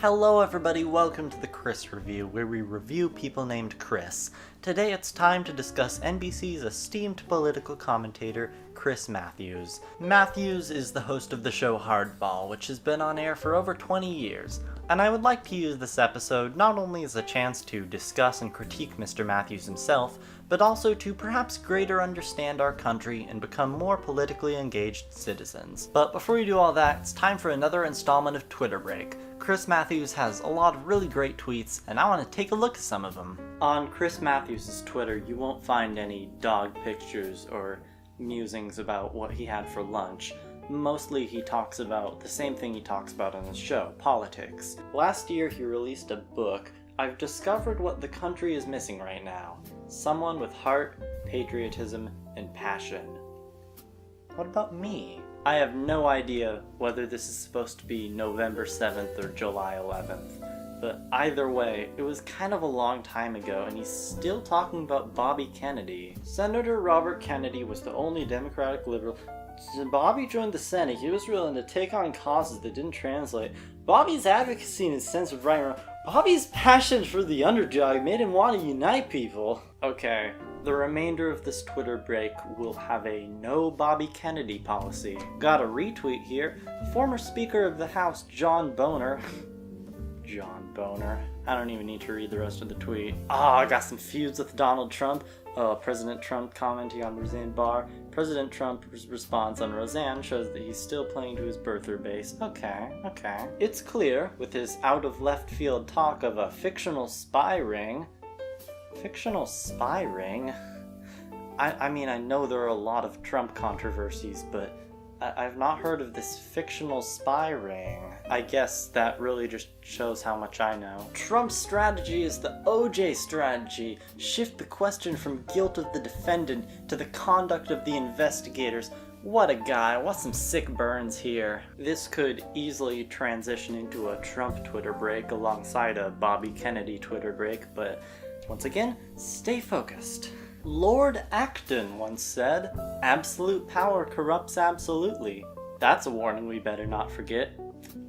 Hello everybody, welcome to the Chris Review, where we review people named Chris. Today it's time to discuss NBC's esteemed political commentator, Chris Matthews. Matthews is the host of the show Hardball, which has been on air for over 20 years. And I would like to use this episode not only as a chance to discuss and critique Mr. Matthews himself, but also to perhaps greater understand our country and become more politically engaged citizens. But before we do all that, it's time for another installment of Twitter Break. Chris Matthews has a lot of really great tweets, and I want to take a look at some of them. On Chris Matthews' Twitter, you won't find any dog pictures or musings about what he had for lunch. Mostly he talks about the same thing he talks about on his show, politics. Last year he released a book, I've discovered what the country is missing right now. Someone with heart, patriotism, and passion. What about me? I have no idea whether this is supposed to be November 7th or July 11th, but either way, it was kind of a long time ago and he's still talking about Bobby Kennedy. Senator Robert Kennedy was the only Democratic liberal. Bobby joined the Senate. He was willing to take on causes that didn't translate. Bobby's advocacy and his sense of right and wrong. Bobby's passion for the underdog made him want to unite people. Okay, the remainder of this Twitter break will have a no Bobby Kennedy policy. Got a retweet here. Former Speaker of the House John Boehner. John Boehner. I don't even need to read the rest of the tweet. I got some feuds with Donald Trump. President Trump commenting on Roseanne Barr. President Trump's response on Roseanne shows that he's still playing to his birther base. Okay. It's clear, with his out-of-left-field talk of a fictional spy ring. Fictional spy ring? I mean, I know there are a lot of Trump controversies, but I've not heard of this fictional spy ring. I guess that really just shows how much I know. Trump's strategy is the OJ strategy. Shift the question from guilt of the defendant to the conduct of the investigators. What a guy, what some sick burns here. This could easily transition into a Trump Twitter break alongside a Bobby Kennedy Twitter break, but once again, stay focused. Lord Acton once said, "Absolute power corrupts absolutely." That's a warning we better not forget.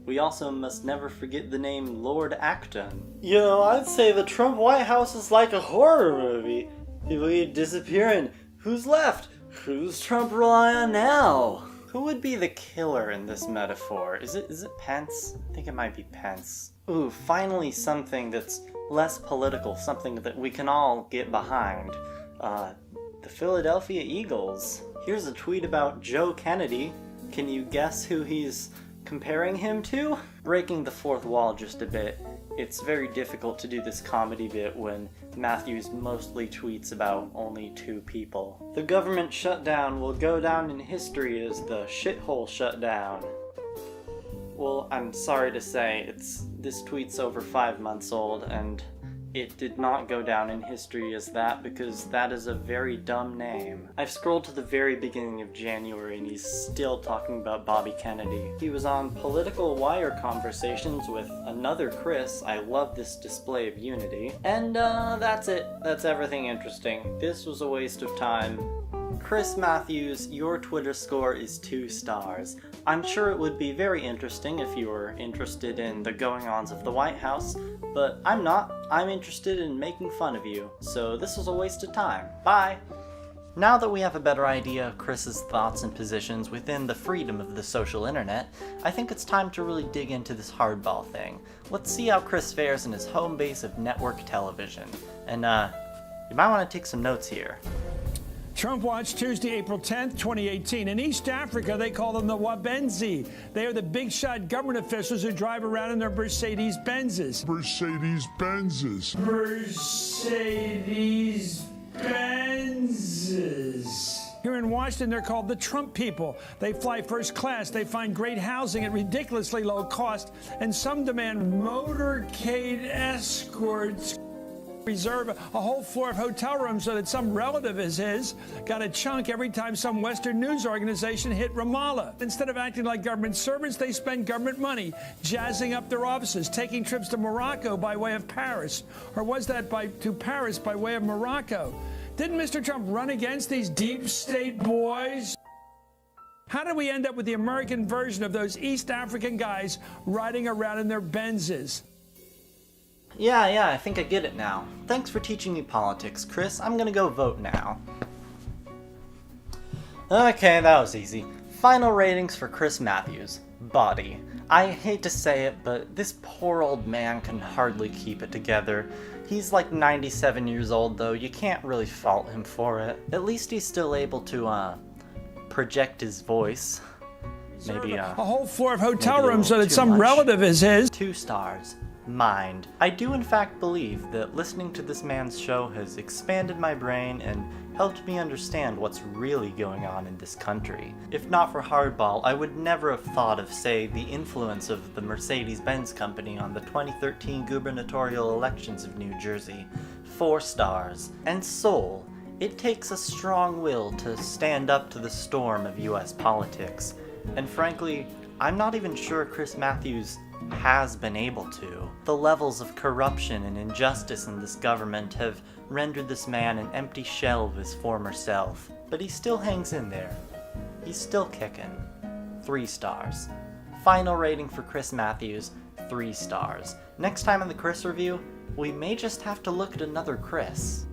We also must never forget the name Lord Acton. You know, I'd say the Trump White House is like a horror movie. People keep disappearing. Who's left? Who's Trump rely on now? Who would be the killer in this metaphor? Is it Pence? I think it might be Pence. Ooh, finally something that's less political, something that we can all get behind. The Philadelphia Eagles. Here's a tweet about Joe Kennedy. Can you guess who he's comparing him to? Breaking the fourth wall just a bit. It's very difficult to do this comedy bit when Matthews mostly tweets about only two people. The government shutdown will go down in history as the shithole shutdown. Well, I'm sorry to say, this tweet's over 5 months old, and it did not go down in history as that because that is a very dumb name. I've scrolled to the very beginning of January and he's still talking about Bobby Kennedy. He was on Political Wire Conversations with another Chris. I love this display of unity. And that's it. That's everything interesting. This was a waste of time. Chris Matthews, your Twitter score is 2 stars. I'm sure it would be very interesting if you were interested in the going-ons of the White House, but I'm not. I'm interested in making fun of you, so this was a waste of time. Bye! Now that we have a better idea of Chris's thoughts and positions within the freedom of the social internet, I think it's time to really dig into this hardball thing. Let's see how Chris fares in his home base of network television. And, you might want to take some notes here. Trump Watch, Tuesday, April 10th, 2018. In East Africa, they call them the Wabenzi. They are the big shot government officials who drive around in their Mercedes-Benzes. Mercedes-Benzes. Here in Washington, they're called the Trump people. They fly first class. They find great housing at ridiculously low cost. And some demand motorcade escorts. Reserve a whole floor of hotel rooms so that some relative of his got a chunk every time some Western news organization hit Ramallah. Instead of acting like government servants, they spend government money, jazzing up their offices, taking trips to Morocco by way of Paris. Or was that to Paris by way of Morocco? Didn't Mr. Trump run against these deep state boys? How did we end up with the American version of those East African guys riding around in their Benzes? Yeah, I think I get it now. Thanks for teaching me politics, Chris. I'm gonna go vote now. Okay, that was easy. Final ratings for Chris Matthews. Body. I hate to say it, but this poor old man can hardly keep it together. He's like 97 years old though, you can't really fault him for it. At least he's still able to, project his voice. Maybe, a whole floor of hotel maybe rooms so that too some much. relative is his. 2 stars. Mind. I do in fact believe that listening to this man's show has expanded my brain and helped me understand what's really going on in this country. If not for Hardball, I would never have thought of, say, the influence of the Mercedes-Benz Company on the 2013 gubernatorial elections of New Jersey. 4 stars. And Soul. It takes a strong will to stand up to the storm of US politics. And frankly, I'm not even sure Chris Matthews has been able to. The levels of corruption and injustice in this government have rendered this man an empty shell of his former self. But he still hangs in there. He's still kicking. 3 stars. Final rating for Chris Matthews, 3 stars. Next time on the Chris Review, we may just have to look at another Chris.